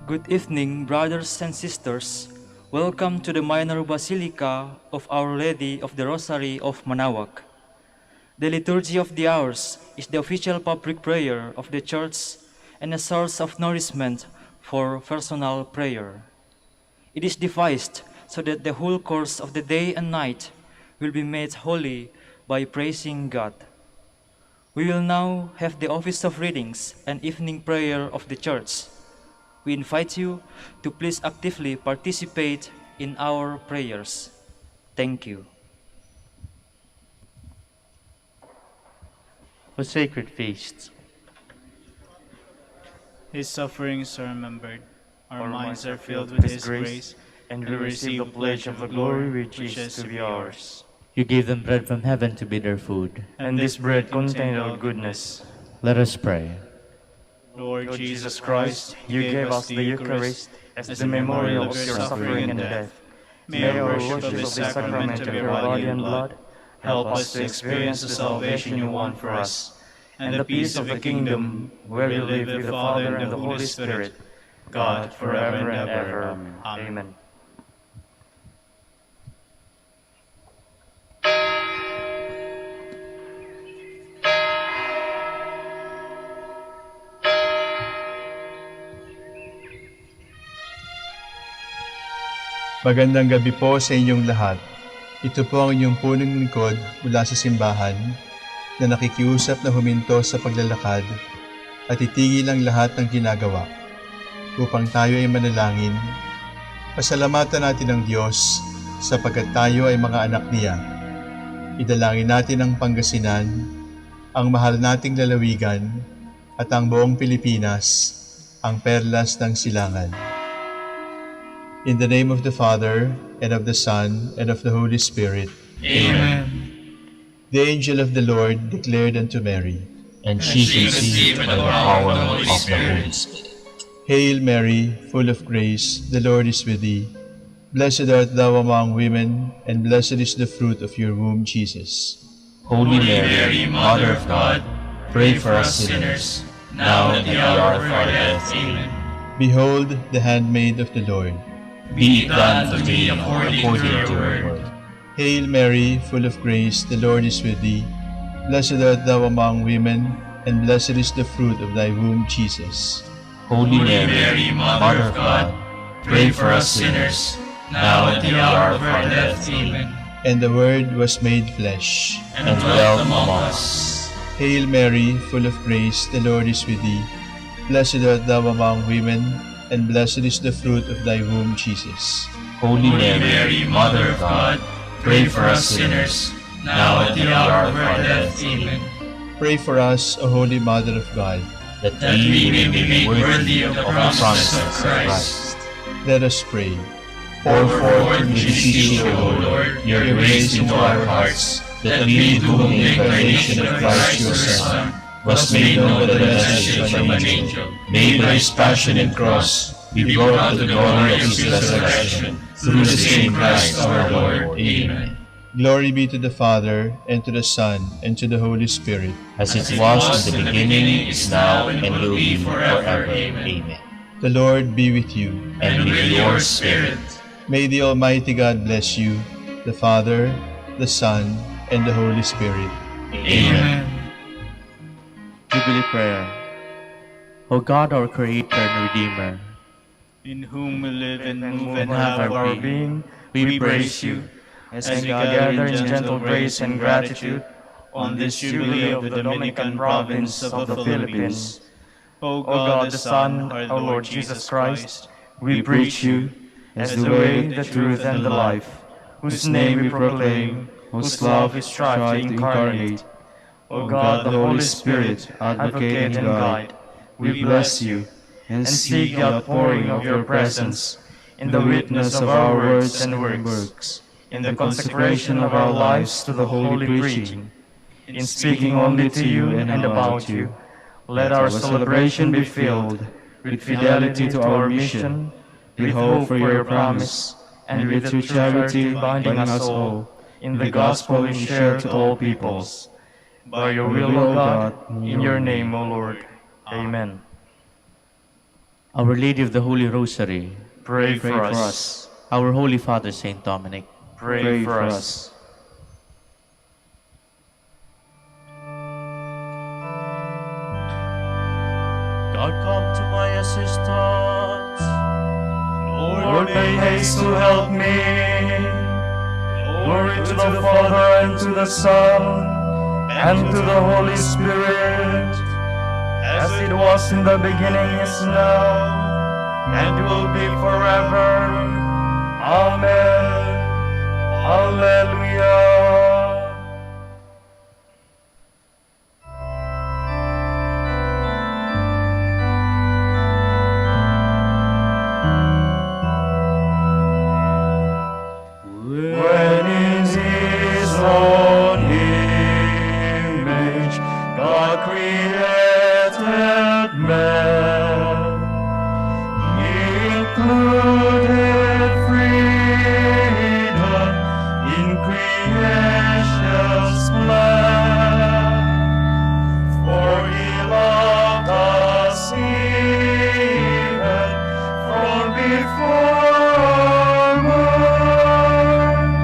Good evening, brothers and sisters. Welcome to the Minor Basilica of Our Lady of the Rosary of Manaoag. The Liturgy of the Hours is the official public prayer of the Church and a source of nourishment for personal prayer. It is devised so that the whole course of the day and night will be made holy by praising God. We will now have the office of readings and evening prayer of the Church. We invite you to please actively participate in our prayers. Thank you. For sacred feasts. His sufferings are remembered, our minds are filled with His grace, and we receive the pledge of the glory which is to be ours. You gave them bread from heaven to be their food. And this bread contained all goodness. Let us pray. Lord Jesus Christ, you gave us the Eucharist as the memorial of your suffering and death. May our worship of the sacrament of your body and blood help us to experience the salvation you won for us, and the peace of the kingdom where we live with the Father and the Holy Spirit, God, forever and ever. Amen. Magandang gabi po sa inyong lahat. Ito po ang inyong punong lingkod mula sa simbahan na nakikiusap na huminto sa paglalakad at itigil ang lahat ng ginagawa upang tayo ay manalangin. Pasalamatan natin ang Diyos sapagkat tayo ay mga anak niya. Idalangin natin ang Pangasinan, ang mahal nating lalawigan at ang buong Pilipinas, ang perlas ng silangan. In the name of the Father, and of the Son, and of the Holy Spirit. Amen. The angel of the Lord declared unto Mary, and she conceived by the power of the Holy Spirit. Hail Mary, full of grace, the Lord is with thee. Blessed art thou among women, and blessed is the fruit of your womb, Jesus. Holy Mary, Mother of God, pray for us sinners, now and at the hour of our death. Amen. Behold, the handmaid of the Lord. Be it done to me according to your word. Hail Mary, full of grace, the Lord is with thee. Blessed art thou among women, and blessed is the fruit of thy womb, Jesus. Holy Mary, Mother of God, pray for us sinners, now and at the hour of our death. Amen. And the Word was made flesh, and dwelt among us. Hail Mary, full of grace, the Lord is with thee. Blessed art thou among women, and blessed is the fruit of thy womb, Jesus. Holy Mary, Mother of God, pray for us sinners, now and at the hour of our death. Amen. Pray for us, O Holy Mother of God, that we may be made worthy of the promises of Christ. Let us pray. Pour forth, we beseech you, O Lord, your grace into our hearts, that we, to whom the incarnation of Christ your Son was made known the message from an angel, made by his passion and cross, be brought to the glory of his resurrection, through the same Christ our Lord. Amen. Glory be to the Father, and to the Son, and to the Holy Spirit. As it was in the beginning, is now, and will be forever. Amen. The Lord be with you. And with your spirit. May the Almighty God bless you, the Father, the Son, and the Holy Spirit. Amen. Jubilee Prayer. O God, our Creator and Redeemer, In whom we live and move and have our being, we praise you as we gather in gentle grace and gratitude on this Jubilee of the Dominican province of the Philippines. O God, the Son, our Lord Jesus Christ, we preach you as the way, the truth, and the life, whose name we proclaim, whose love we strive to incarnate. O God, the Holy Spirit, advocate and guide, we bless you and seek the outpouring of your presence in the witness of our words and works, in the consecration of our lives to the holy preaching, in speaking only to you and about you. Let our celebration be filled with fidelity to our mission, with hope for your promise, and with true charity binding us all in the gospel we share to all peoples. By your will, O God, in your name, O Lord. Amen. Our Lady of the Holy Rosary, Pray for us. our Holy Father Saint Dominic, Pray for us. God, come to my assistance. Lord, make haste to help me. Glory to the Father, and to the Son, and to the Holy Spirit, as it was in the beginning, is now, and will be forever. Amen. Hallelujah. When in His own image God created man, He included freedom in creation's plan. For He loved us even from before our birth.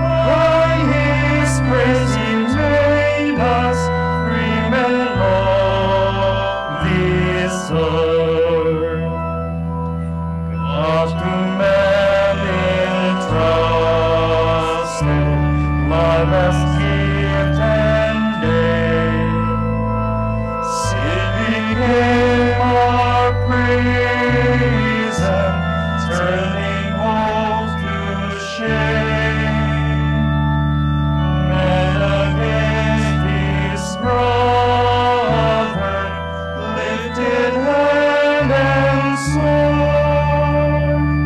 By His grace He made us free men of this earth. God to man entrusted marvelous gift and day. Sin became our prison, turning hope to shame. Man against his brother lifted hand and sword,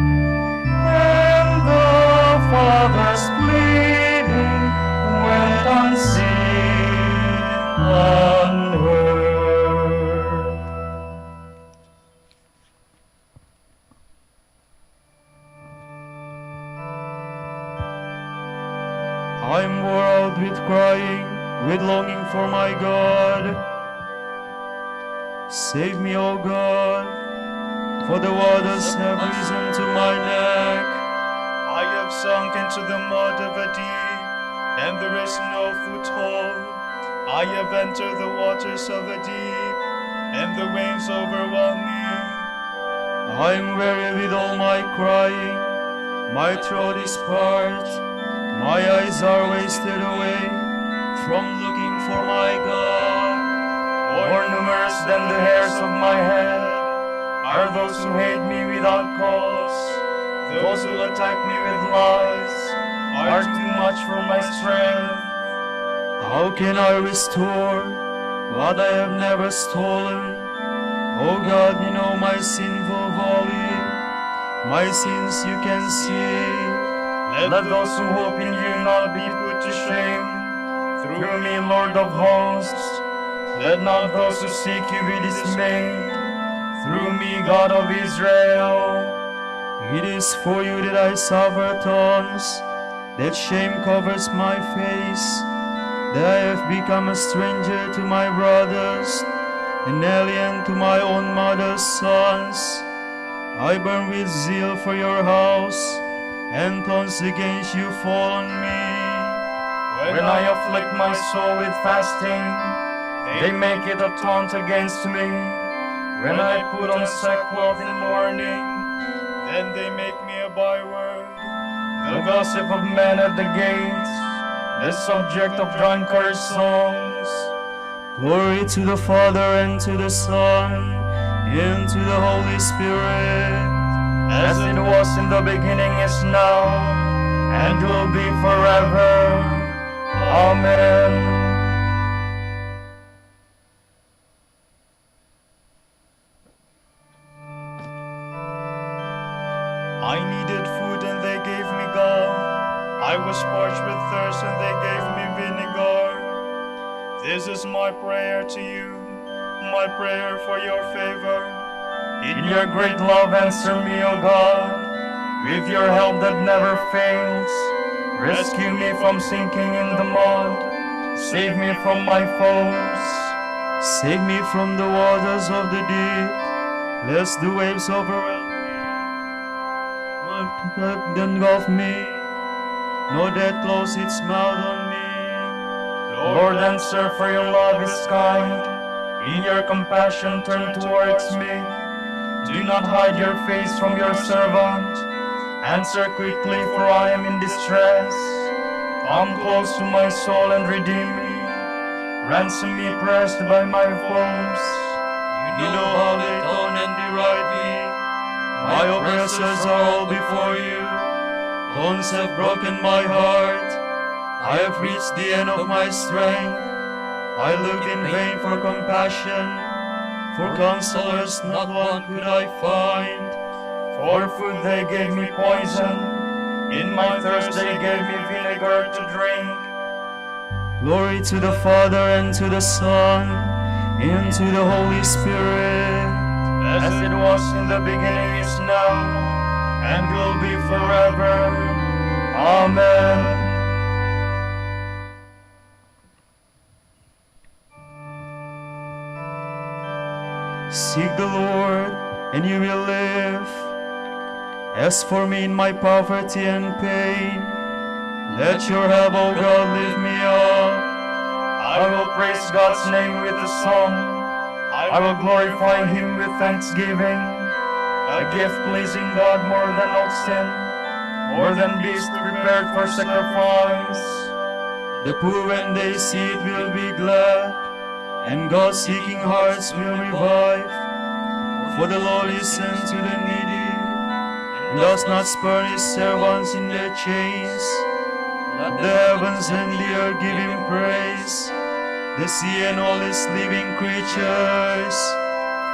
and the Father's pleading went unseen, unheard. I'm wore out with crying, with longing for my God. Save me, O God, for the waters have risen to my neck. I have sunk into the mud of a deep, and there is no foothold. I have entered the waters of a deep, and the waves overwhelm me. I am weary with all my crying, my throat is parched, my eyes are wasted away from looking for my God. More numerous than the hairs of my head are those who hate me without cause. Those who attack me with lies are too much for my strength. How can I restore what I have never stolen? O God, you know my sinful folly. My sins you can see. Let those who hope in you not be put to shame. Through me, Lord of hosts, let not those who seek you be dismayed. Through me, God of Israel, it is for you that I suffer taunts, that shame covers my face, that I have become a stranger to my brothers, an alien to my own mother's sons. I burn with zeal for your house, and taunts against you fall on me. When I afflict my soul with fasting, they make it a taunt against me. When I put on sackcloth in mourning, then they make me a byword. The gossip of men at the gates, the subject of drunkards' songs. Glory to the Father, and to the Son, and to the Holy Spirit, as it was in the beginning, is now, and will be forever. Amen. I needed food and they gave me gall. I was parched with thirst and they gave me vinegar. This is my prayer to you, my prayer for your favor. In your great love, answer me, O God, with your help that never fails. Rescue me from sinking in the mud. Save me from my foes. Save me from the waters of the deep. lest the waves overwhelm me, what engulf me, nor death close its mouth on me. Lord, answer, for your love is kind. In your compassion turn towards me. Do not hide your face from your servant. Answer quickly, for I am in distress. Come close to my soul and redeem me. Ransom me, pressed by my foes. You know how they taunt and deride me. My oppressors are all before you. Thorns have broken my heart. I have reached the end of my strength. I looked in vain for compassion. For counselors not one could I find. For food they gave me poison. In my thirst they gave me vinegar to drink. Glory to the Father, and to the Son, and to the Holy Spirit, as it was in the beginning, is now, and will be forever. Amen. Seek the Lord, and you will live. As for me in my poverty and pain, let your help, O God, lift me up. I will praise God's name with a song. I will glorify him with thanksgiving. A gift pleasing God more than oxen, more than beasts prepared for sacrifice. The poor, when they see it, will be glad, and God-seeking hearts will revive. For the Lord listens to the needy, and does not spurn his servants in their chains. Let the heavens and the earth give him praise, the sea and all its living creatures.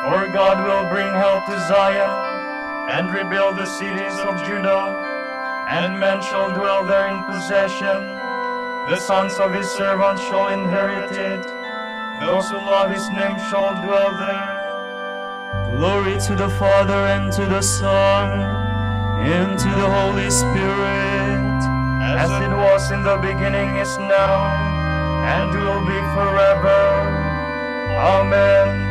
For God will bring help to Zion, and rebuild the cities of Judah, and men shall dwell there in possession. The sons of his servants shall inherit it. Those who love his name shall dwell there. Glory to the Father, and to the Son, and to the Holy Spirit, as it was in the beginning, is now, and will be forever. Amen.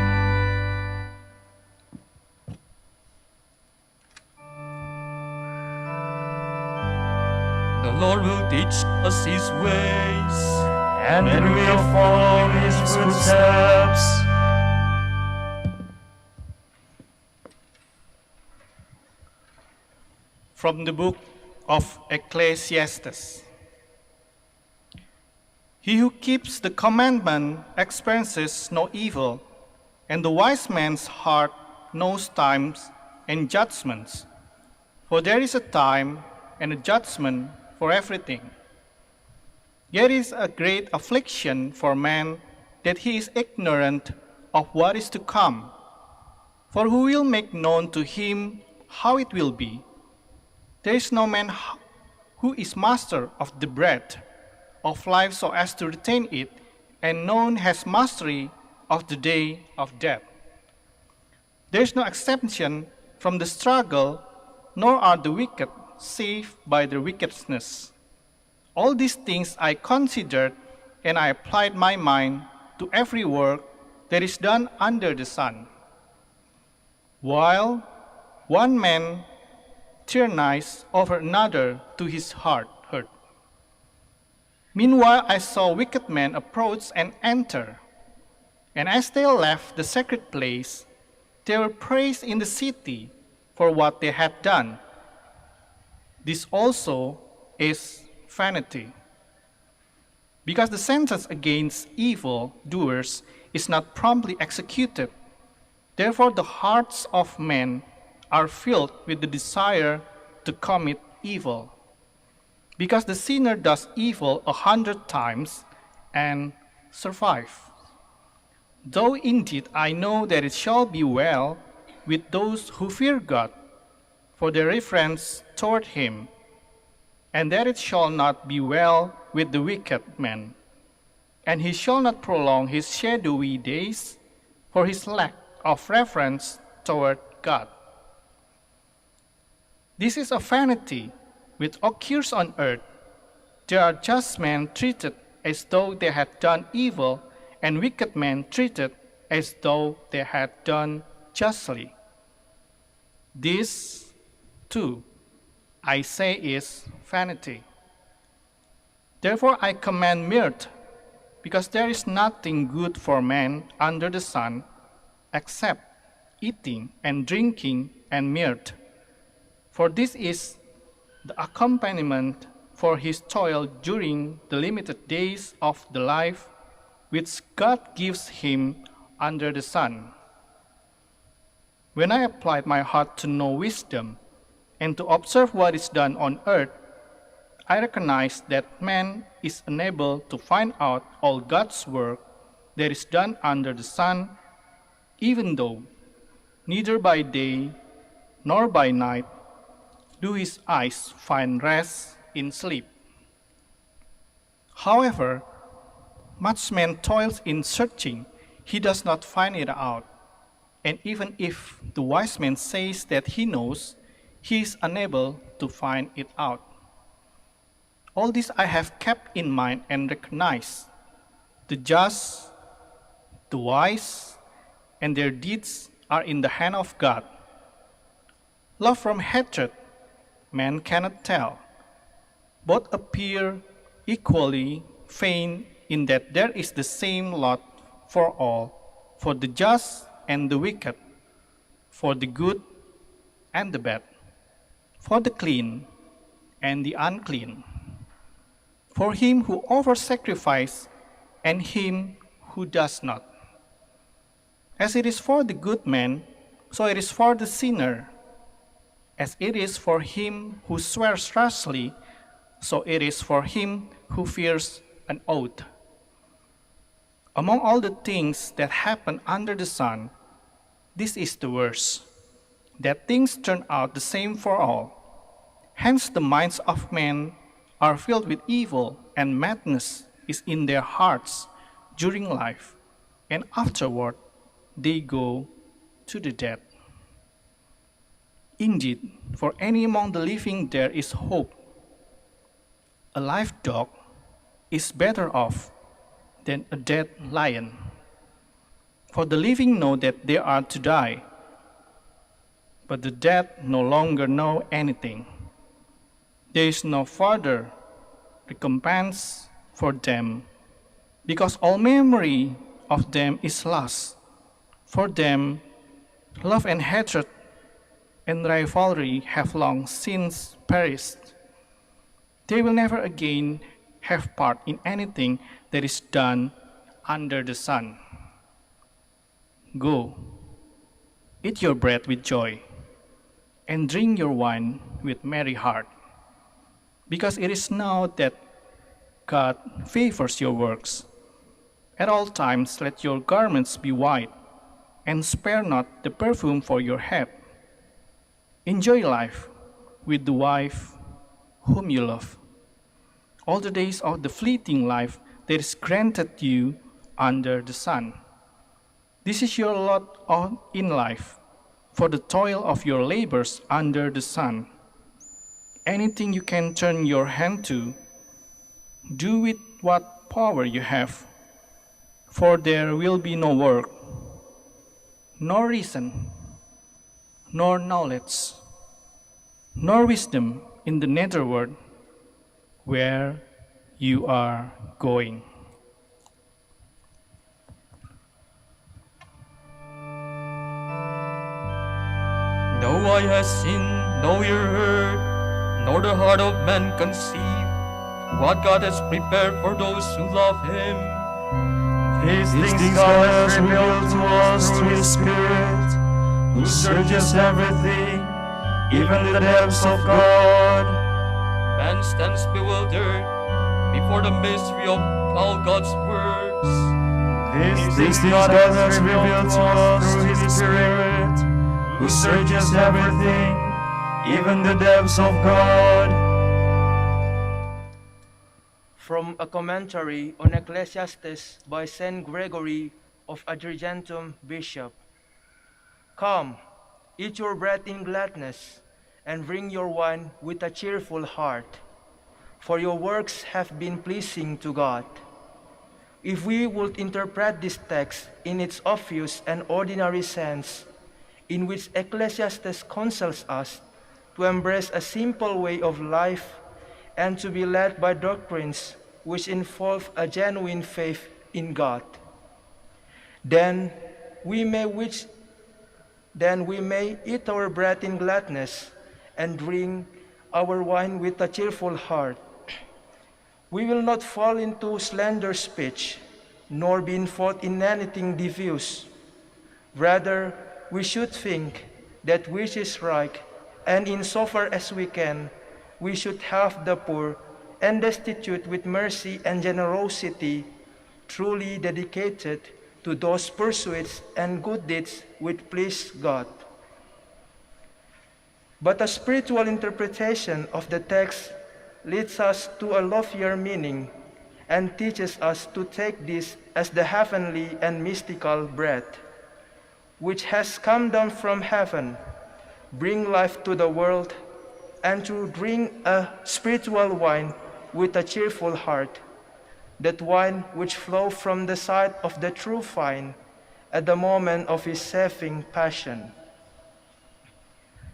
The Lord will teach us his ways, And we will follow his footsteps. From the Book of Ecclesiastes. He who keeps the commandment experiences no evil, and the wise man's heart knows times and judgments. For there is a time and a judgment for everything. Yet it is a great affliction for man that he is ignorant of what is to come. For who will make known to him how it will be? There is no man who is master of the breath of life so as to retain it, and none has mastery of the day of death. There is no exemption from the struggle, nor are the wicked saved by their wickedness. All these things I considered, and I applied my mind to every work that is done under the sun. While one man tyrannized over another to his heart hurt. Meanwhile I saw wicked men approach and enter, and as they left the sacred place, they were praised in the city for what they had done. This also is vanity, because the sentence against evil doers is not promptly executed. Therefore the hearts of men are filled with the desire to commit evil. Because the sinner does evil 100 times and survives. Though indeed I know that it shall be well with those who fear God, for their reverence toward him, and that it shall not be well with the wicked man, and he shall not prolong his shadowy days for his lack of reverence toward God. This is a vanity which occurs on earth. There are just men treated as though they had done evil, and wicked men treated as though they had done justly. This, too, I say is vanity. Therefore I command mirth, because there is nothing good for man under the sun except eating and drinking and mirth. For this is the accompaniment for his toil during the limited days of the life which God gives him under the sun. When I applied my heart to know wisdom and to observe what is done on earth, I recognized that man is unable to find out all God's work that is done under the sun, even though neither by day nor by night do his eyes find rest in sleep. However, much man toils in searching, he does not find it out. And even if the wise man says that he knows, he is unable to find it out. All this I have kept in mind and recognized. The just, the wise, and their deeds are in the hand of God. Love from hatred, man cannot tell. Both appear equally faint in that there is the same lot for all, for the just and the wicked, for the good and the bad, for the clean and the unclean, for him who offers sacrifice and him who does not. As it is for the good man, so it is for the sinner. As it is for him who swears rashly, so it is for him who fears an oath. Among all the things that happen under the sun, this is the worst, that things turn out the same for all. Hence the minds of men are filled with evil, and madness is in their hearts during life, and afterward they go to the dead. Indeed, for any among the living there is hope. A live dog is better off than a dead lion. For the living know that they are to die, but the dead no longer know anything. There is no further recompense for them, because all memory of them is lost. For them, love and hatred and rivalry have long since perished. They will never again have part in anything that is done under the sun. Go, eat your bread with joy, and drink your wine with merry heart, because it is now that God favors your works. At all times let your garments be white, and spare not the perfume for your head. Enjoy life with the wife whom you love, all the days of the fleeting life that is granted you under the sun. This is your lot in life, for the toil of your labors under the sun. Anything you can turn your hand to, do with what power you have, for there will be no work, nor reason, nor knowledge, nor wisdom in the netherworld where you are going. No eye has seen, no ear heard, nor the heart of man conceived what God has prepared for those who love Him. These things God has revealed to us through His Spirit, who searches everything, even the depths of God. Man stands bewildered before the mystery of all God's words. These things God has revealed to us through His Spirit, who searches everything, even the depths of God. From a commentary on Ecclesiastes by Saint Gregory of Agrigentum, Bishop. Come, eat your bread in gladness, and bring your wine with a cheerful heart, for your works have been pleasing to God. If we would interpret this text in its obvious and ordinary sense, in which Ecclesiastes counsels us to embrace a simple way of life and to be led by doctrines which involve a genuine faith in God. Then we may eat our bread in gladness and drink our wine with a cheerful heart. We will not fall into slender speech, nor be involved in anything devious. Rather, we should think that which is right, and insofar as we can, we should help the poor and destitute with mercy and generosity, truly dedicated to those pursuits and good deeds which please God. But a spiritual interpretation of the text leads us to a loftier meaning and teaches us to take this as the heavenly and mystical bread, which has come down from heaven, bring life to the world, and to drink a spiritual wine with a cheerful heart, that wine which flows from the side of the true vine at the moment of his saving passion.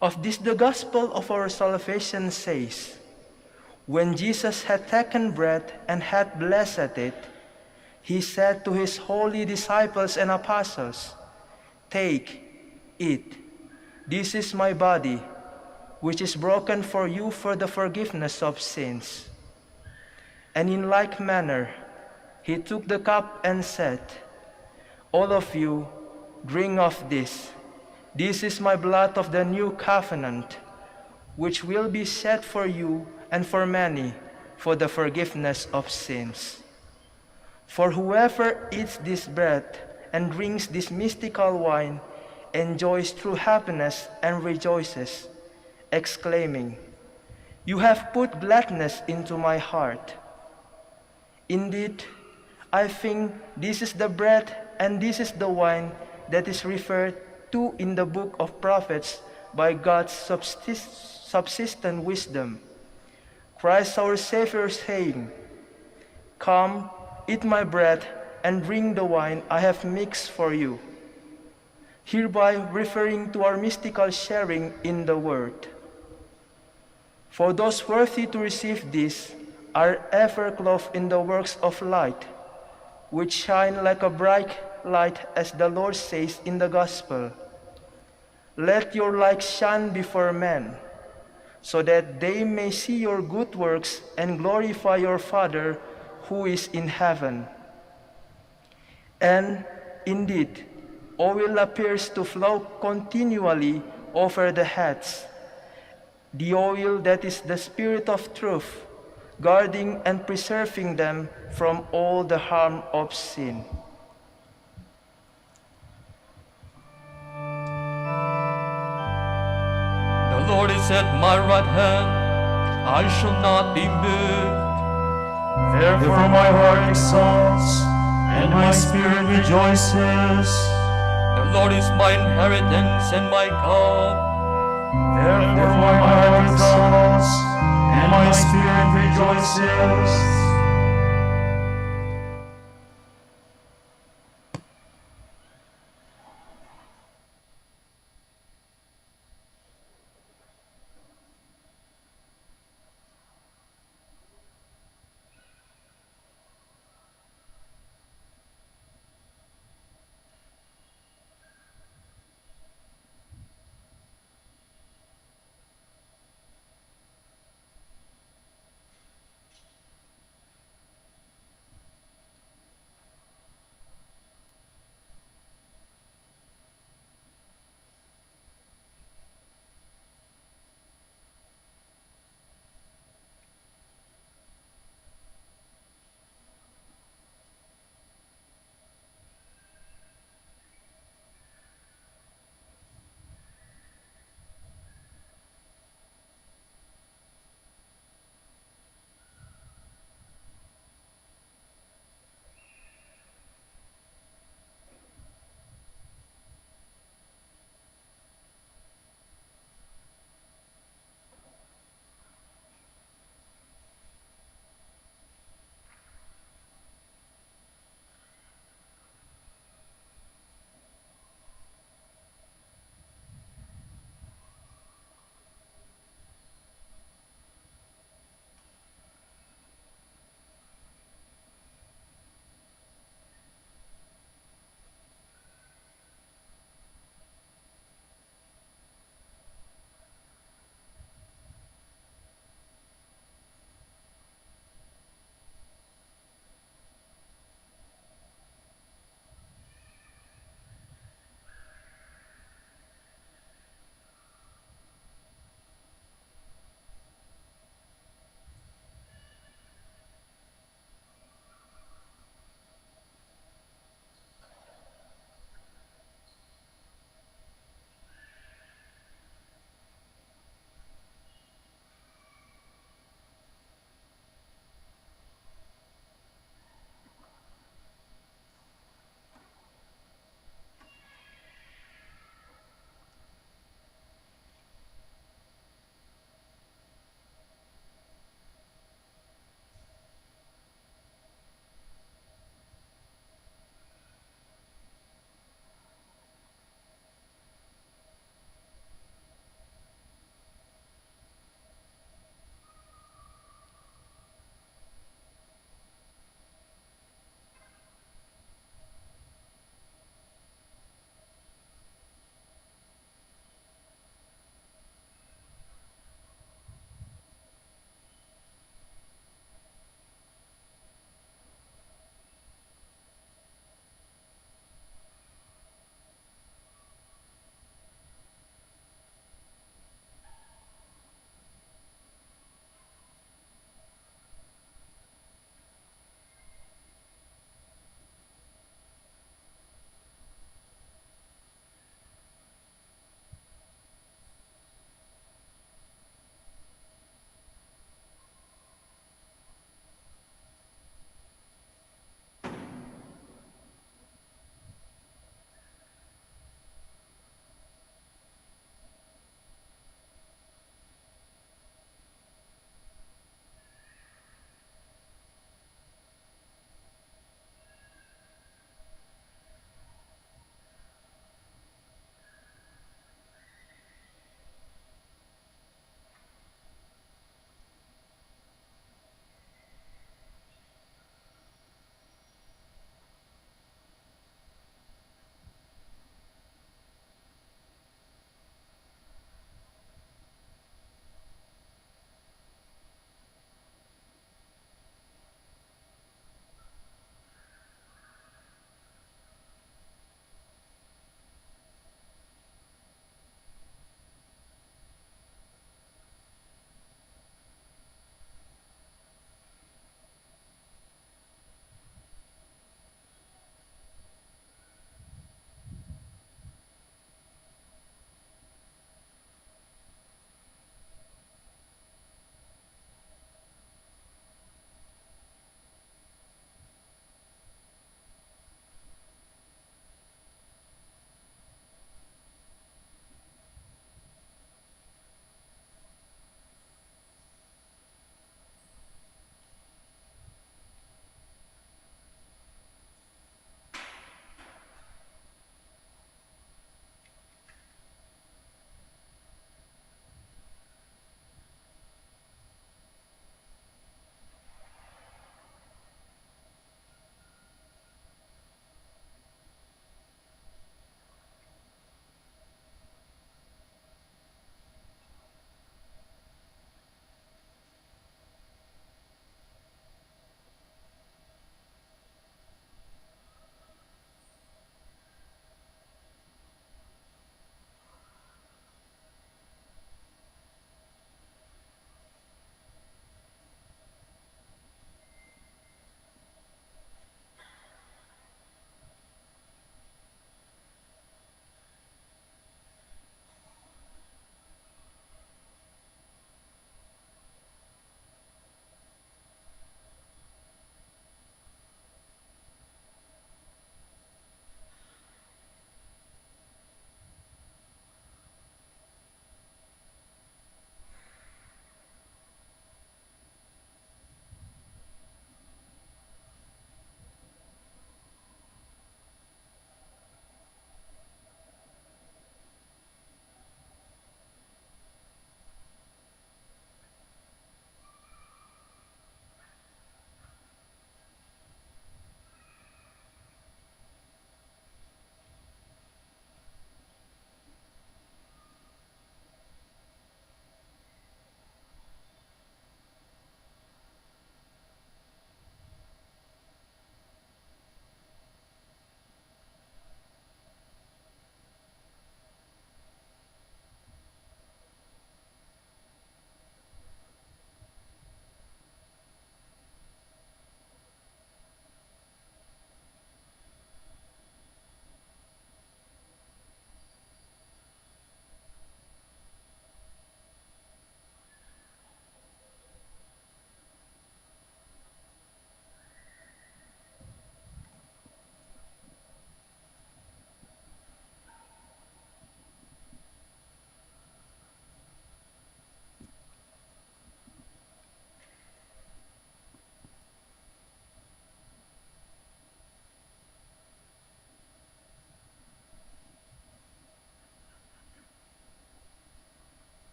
Of this the gospel of our salvation says, when Jesus had taken bread and had blessed it, he said to his holy disciples and apostles, "Take, eat. This is my body, which is broken for you for the forgiveness of sins." And in like manner, he took the cup and said, "All of you, drink of this. This is my blood of the new covenant, which will be shed for you and for many for the forgiveness of sins. For whoever eats this bread and drinks this mystical wine enjoys true happiness and rejoices, exclaiming, 'You have put gladness into my heart.' Indeed, I think this is the bread and this is the wine that is referred to in the book of prophets by God's subsistent wisdom. Christ our Savior saying, 'Come, eat my bread and drink the wine I have mixed for you,' hereby referring to our mystical sharing in the Word. For those worthy to receive this are ever clothed in the works of light, which shine like a bright light, as the Lord says in the Gospel, 'Let your light shine before men, so that they may see your good works and glorify your Father who is in heaven.' And indeed, oil appears to flow continually over the heads, the oil that is the Spirit of truth, guarding and preserving them from all the harm of sin." The Lord is at my right hand, I shall not be moved. Therefore my heart exalts, and my spirit rejoices. The Lord is my inheritance and my God. Therefore my heart exalts, and my spirit rejoices.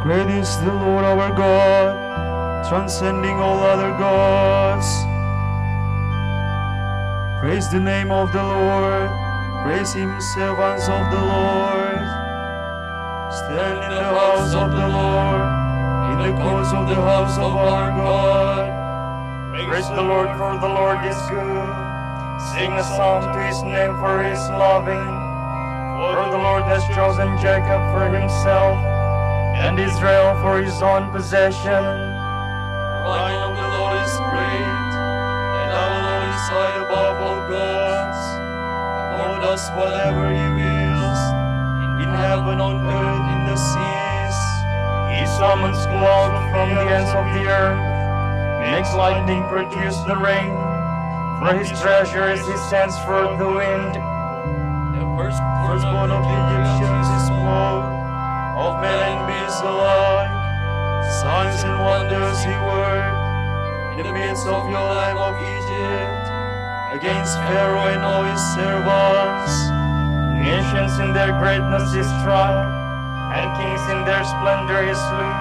Great is the Lord our God, transcending all other gods. Praise the name of the Lord. Praise him, servants of the Lord. Stand in the house of the Lord, in the courts of the house of our God. Praise the Lord, for the Lord is good. Sing a song to his name, for he is loving. For the Lord has chosen Jacob for himself, and Israel for his own possession. For I know the Lord is great, and our Lord is high above all gods. The Lord does whatever he wills, in heaven, on earth, in the seas. He summons clouds from the ends of the earth, makes lightning produce the rain. For his treasures he sends forth the wind. The Firstborn of the Egyptians is born, of men and beasts alike. Signs and wonders he worked in the midst of your land of Egypt, against Pharaoh and all his servants. Nations in their greatness he struck, and kings in their splendor he slew.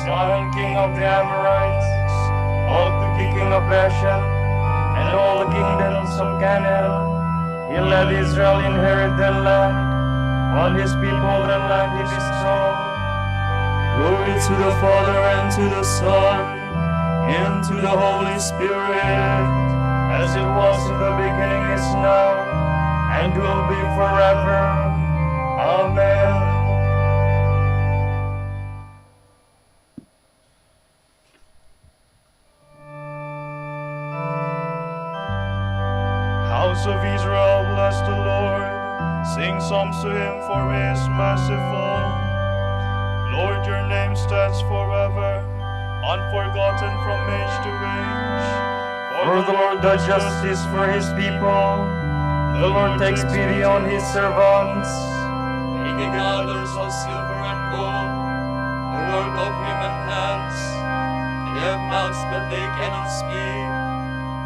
Sihon, king of the Amorites, Og, the king of Bashan, and all the kingdoms of Canaan. He let Israel inherit their land, on his people their land he bestowed. Glory to the Father, and to the Son, and to the Holy Spirit, as it was in the beginning, is now, and will be forever. Amen. House of Israel, bless the Lord. Sing psalms to him, for he is merciful. Lord, your name stands forever, unforgotten from age to age. For the Lord does justice for his people. The Lord takes pity on his servants. He gathers of silver and gold, the work of human hands. They have mouths, but they cannot speak.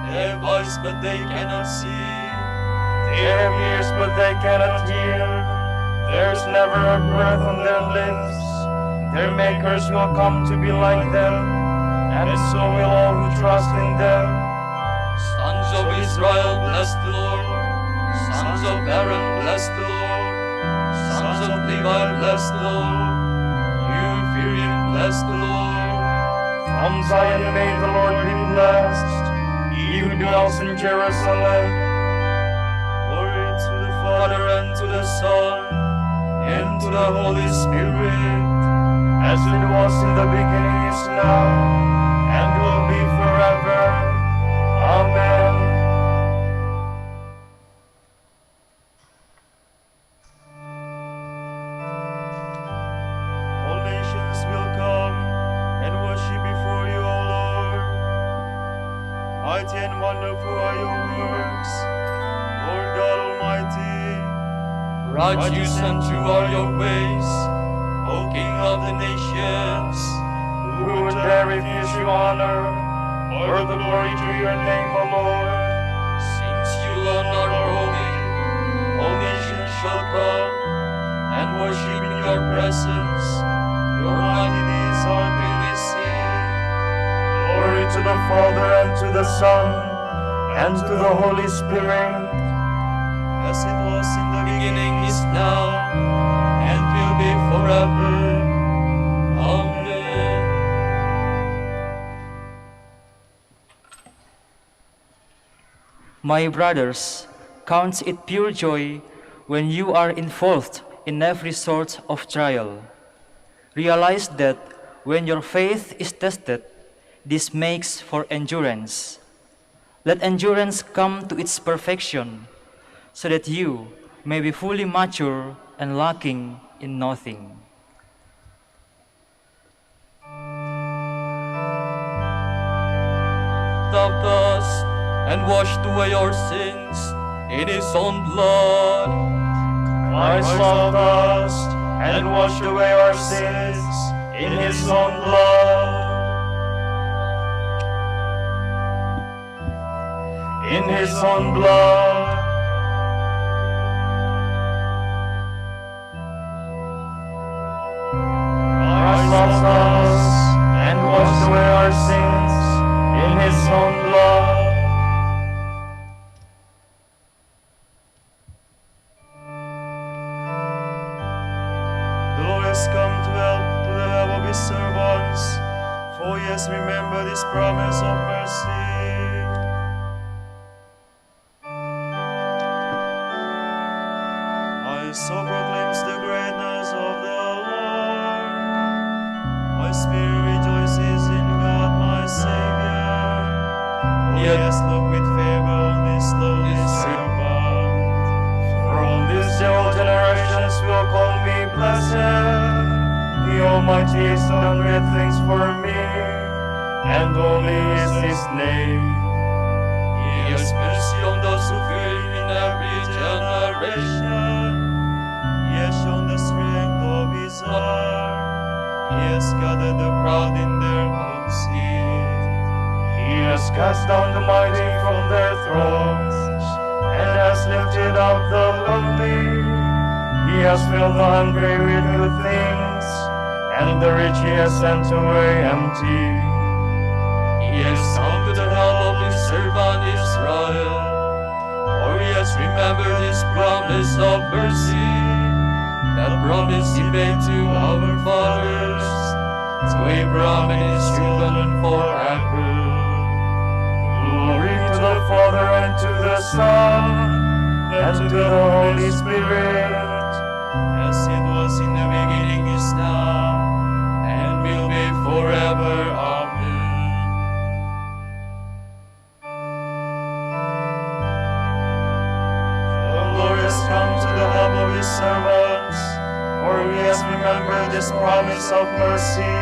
They have eyes, but they cannot see. They have ears, but they cannot hear. There's never a breath on their lips. Their makers will come to be like them, and so will all who trust in them. Sons of Israel, bless the Lord. Sons of Aaron, bless the Lord. Sons of Levi, bless the Lord. You who fear him, bless the Lord. From Zion may the Lord be blessed, he who dwells in Jerusalem. Glory to the Father, and to the Son, and to the Holy Spirit, as it was in the beginning, is now, and will be forever. Amen. All nations will come and worship before you, O Lord. Mighty and wonderful are your works, Lord God Almighty. righteous and true are your ways, O King of the nations. Who would dare refuse you honor, or the glory to your name, O Lord? Since you alone are holy, all nations shall come and worship in your presence. Your mighty deeds are clearly seen. Glory to the Father, and to the Son, and to the Holy Spirit, As it was in the beginning, is now, and will be forever. Amen. My brothers, count it pure joy when you are involved in every sort of trial. Realize that when your faith is tested, this makes for endurance. Let endurance come to its perfection, so that you may be fully mature and lacking in nothing. Loved us and washed away our sins in his own blood. Christ loved us and washed away our sins in his own blood. In his own blood. Christ his servants, for he has remembered his promise of mercy. My soul proclaims the greatness of the Lord. My spirit rejoices in God my Savior. For he has looked with favor on his lowly servant. From this day all generations will call me blessed. The Almighty has done great things for me, and holy is his name. He has mercy on those who fear him in every generation. He has shown the strength of his arm. He has gathered the proud in their own seat. He has cast down the mighty from their thrones, and has lifted up the lowly. He has filled the hungry with good things, and the rich he has sent away empty. He has come to the help of his servant Israel, for he has remembered his promise of mercy, that promise he made to our fathers, to Abraham and his children forever. Glory to the Father, and to the Son, and to the Holy Spirit, as it was in the beginning, is now, and will be forever. Amen. the Lord has come to the help of his servants, for he has remembered his promise of mercy.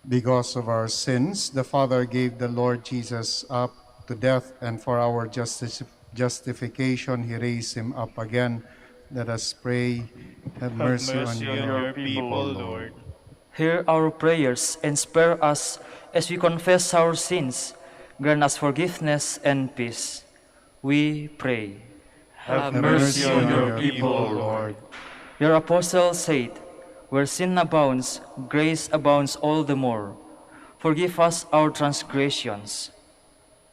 Because of our sins, the Father gave the Lord Jesus up to death, and for our justification, he raised him up again. Let us pray. Have mercy on your people, Lord. Hear our prayers and spare us as we confess our sins. Grant us forgiveness and peace. We pray. Have mercy on your people, Lord. Your apostle said, "Where sin abounds, grace abounds all the more. Forgive us our transgressions."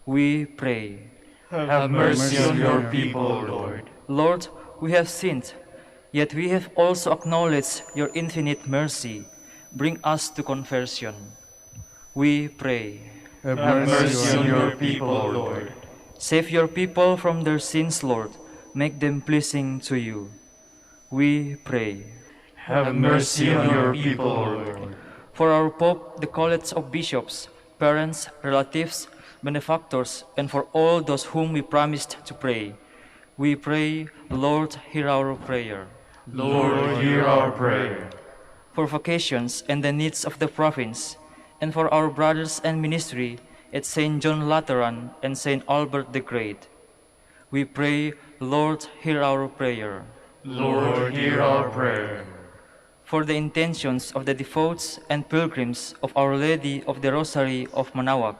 We pray. Have mercy on your people, Lord. Lord, we have sinned, yet we have also acknowledged your infinite mercy. Bring us to conversion. We pray. Have mercy on your people, Lord. Save your people from their sins, Lord. Make them pleasing to you. We pray. Have mercy on your people, Lord. For our Pope, the College of Bishops, parents, relatives, benefactors, and for all those whom we promised to pray, we pray, Lord, hear our prayer. Lord, hear our prayer. For vocations and the needs of the province, and for our brothers and ministry at St. John Lateran and St. Albert the Great, we pray, Lord, hear our prayer. Lord, hear our prayer. For the intentions of the devotees and pilgrims of Our Lady of the Rosary of Manaoag,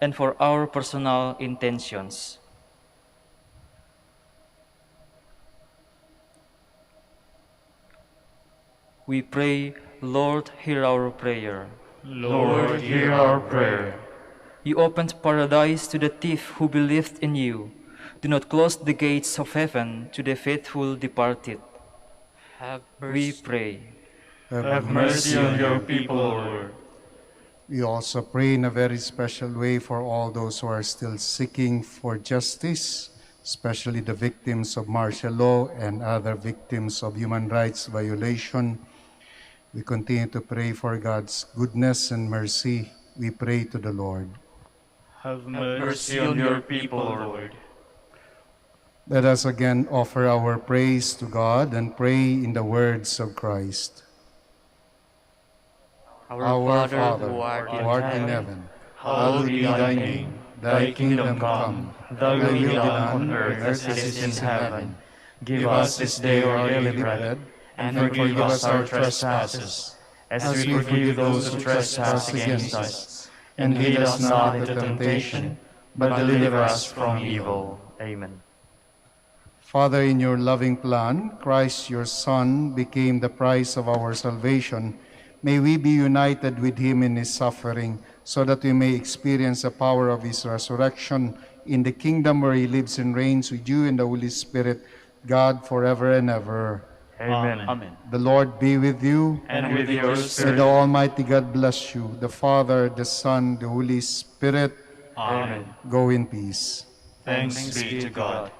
and for our personal intentions. We pray, Lord, hear our prayer. Lord, hear our prayer. You opened paradise to the thief who believed in you. Do not close the gates of heaven to the faithful departed. We pray. Have mercy on your people, Lord. We also pray in a very special way for all those who are still seeking for justice, especially the victims of martial law and other victims of human rights violation. We continue to pray for God's goodness and mercy. We pray to the Lord. Have mercy on your people, Lord. Let us again offer our praise to God and pray in the words of Christ. Our Father, who art in heaven, hallowed be thy name. Thy kingdom come, thy will be done on earth as it is in heaven. Give us this day our daily bread, and forgive us our trespasses, as we forgive those who trespass against us. And lead us not into temptation, but deliver us from evil. Amen. Father, in your loving plan, Christ your Son became the price of our salvation. May we be united with him in his suffering, so that we may experience the power of his resurrection in the kingdom where he lives and reigns with you in the Holy Spirit, God, forever and ever. Amen. Amen. The Lord be with you. And with your May spirit. the Almighty God bless you, the Father, the Son, the Holy Spirit. Amen. Go in peace. Thanks be to God.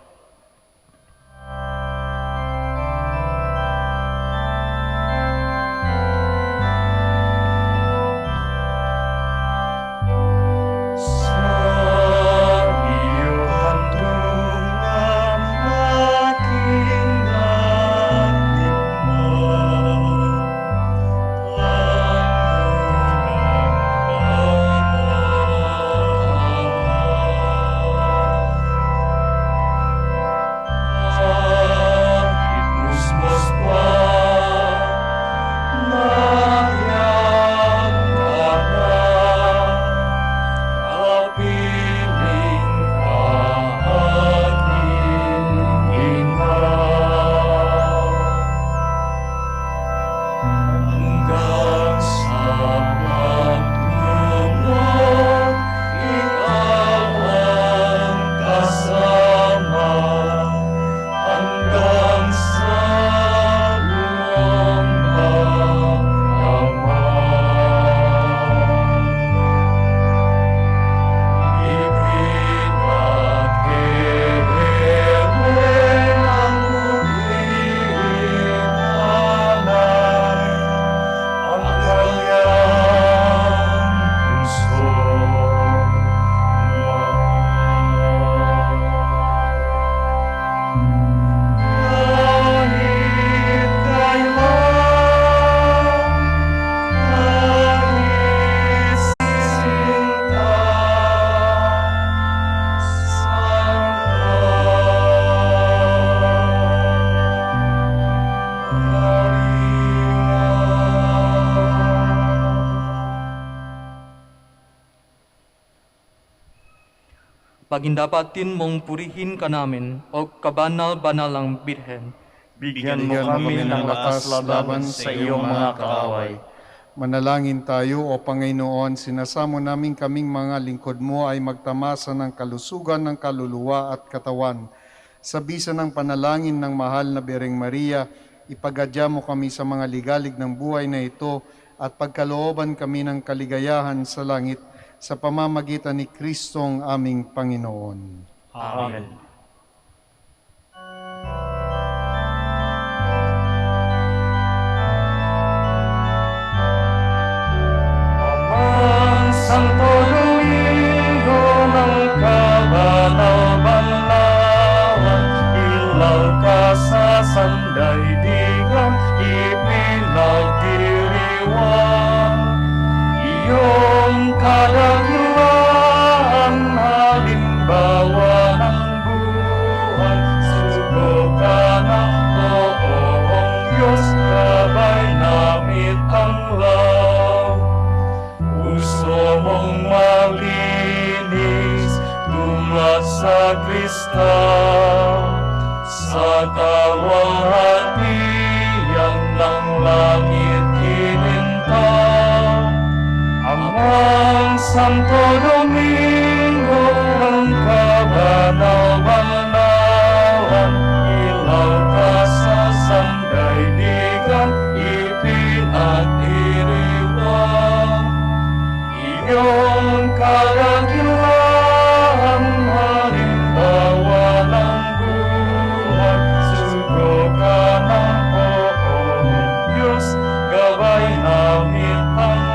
Pagindapatin mong purihin ka namin, o kabanal-banal ang Birhen. Bigyan mo kami ng lakas laban sa iyong mga kaaway. Manalangin tayo, O Panginoon, sinasamo namin kaming mga lingkod mo ay magtamasa ng kalusugan ng kaluluwa at katawan. Sa bisa ng panalangin ng mahal na Birheng Maria, ipagadya mo kami sa mga ligalig ng buhay na ito at pagkalooban kami ng kaligayahan sa langit sa pamamagitan ni Kristong aming Panginoon. Amen. Ang Santo Domingo ng kabanal-banalan, ilaw ka sa sandaigdigan, ipinagdiriwang. Iyong kadakilaan, halimbawa ng buhay, sugo ka na, Poong Diyos, gabay namit ang law. Puso mong malinis, tulad sa kristal, sa kawahatian ng langit inintaw. Amang Santo Domingo ng kabanal-banalan, ilaw ka sa sandaigdigan, ipinagdiriwang. Iyong kadakilaan, halimbawa ng buhay, sugo ka ng Poong Diyos, gabay namit ang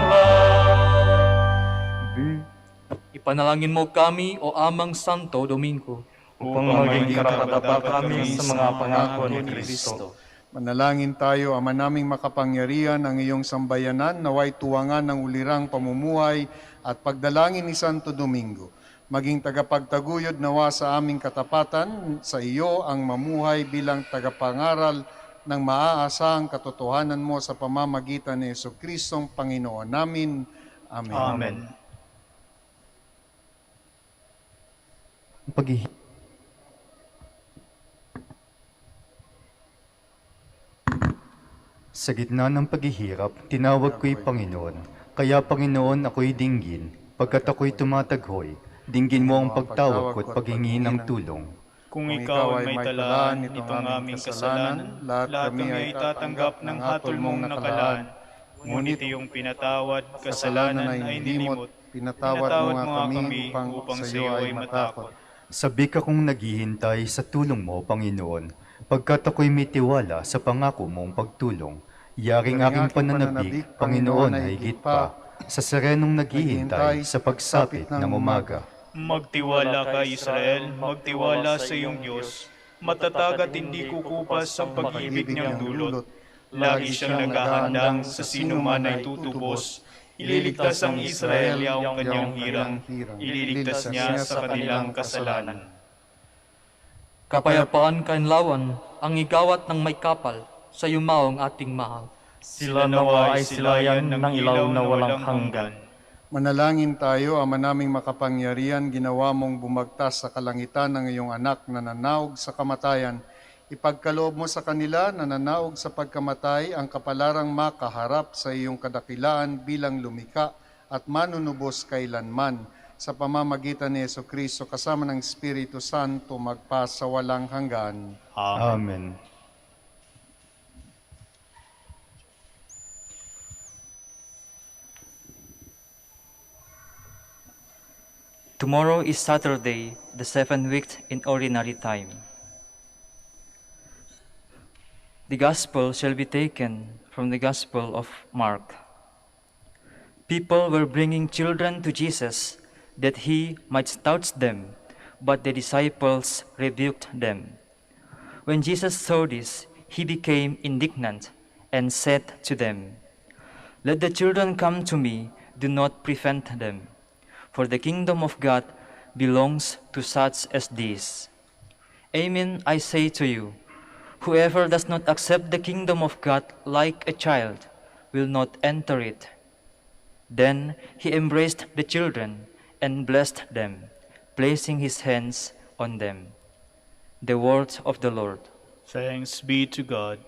Ipanalangin mo kami, O Amang Santo Domingo, upang maging karapat-dapat kami sa mga pangako ni Kristo. Manalangin tayo, Ama naming makapangyarihan, ang iyong sambayanan, naway tuwangan ng ulirang pamumuhay at pagdalangin ni Santo Domingo. Maging tagapagtaguyod nawa sa aming katapatan, sa iyo ang mamuhay bilang tagapangaral ng maaasahang katotohanan mo sa pamamagitan ni Jesucristong Panginoon namin. Amen. Amen. Sa gitna ng paghihirap, tinawag ko'y Panginoon. Kaya Panginoon, ako'y dinggin. Pagkat ako'y tumataghoy, dinggin mo ang pagtawag ko't paghingi ng tulong. Kung ikaw ay may talaan nitong aming kasalanan, lahat kami ay tatanggap ng hatol mong nakalaan. Ngunit iyong pinatawad, kasalanan ay nilimot, pinatawad mo nga kami upang sa iyo ay matakot. Sabi ka kong naghihintay sa tulong mo, Panginoon, pagkat ako'y may tiwala sa pangako mong pagtulong. Yaring aking pananabik, Panginoon, ay higit pa, sa serenong naghihintay sa pagsapit ng umaga. Magtiwala ka, Israel, magtiwala sa iyong Diyos. Matatag at hindi kukupas ang pag-ibig niyang dulot. Lagi siyang naghahandang sa sino man ay tutubos. Ililigtas ang Israel ang kanyang hirang. Ililigtas niya sa kanilang kasalanan. Kapayapaan kainlawan ang igawat ng may kapal sa yumaong ating mahal. Sila nawa ay silayan ng ilaw na walang hanggan. Manalangin tayo, Ama naming makapangyarihan, ginawa mong bumagtas sa kalangitan ng iyong anak na nanaog sa kamatayan. Ipagkaloob mo sa kanila na nanaog sa pagkamatay ang kapalarang makaharap sa iyong kadakilaan bilang lumika at manunubos kailanman. Sa pamamagitan ni Jesucristo kasama ng Espiritu Santo magpasawalang hanggan. Amen. Tomorrow is Saturday, the 7th week in Ordinary Time. The Gospel shall be taken from the Gospel of Mark. People were bringing children to Jesus that he might touch them, but the disciples rebuked them. When Jesus saw this, he became indignant and said to them, "Let the children come to me, do not prevent them. For the kingdom of God belongs to such as these. Amen, I say to you, whoever does not accept the kingdom of God like a child will not enter it." Then he embraced the children and blessed them, placing his hands on them. The word of the Lord. Thanks be to God.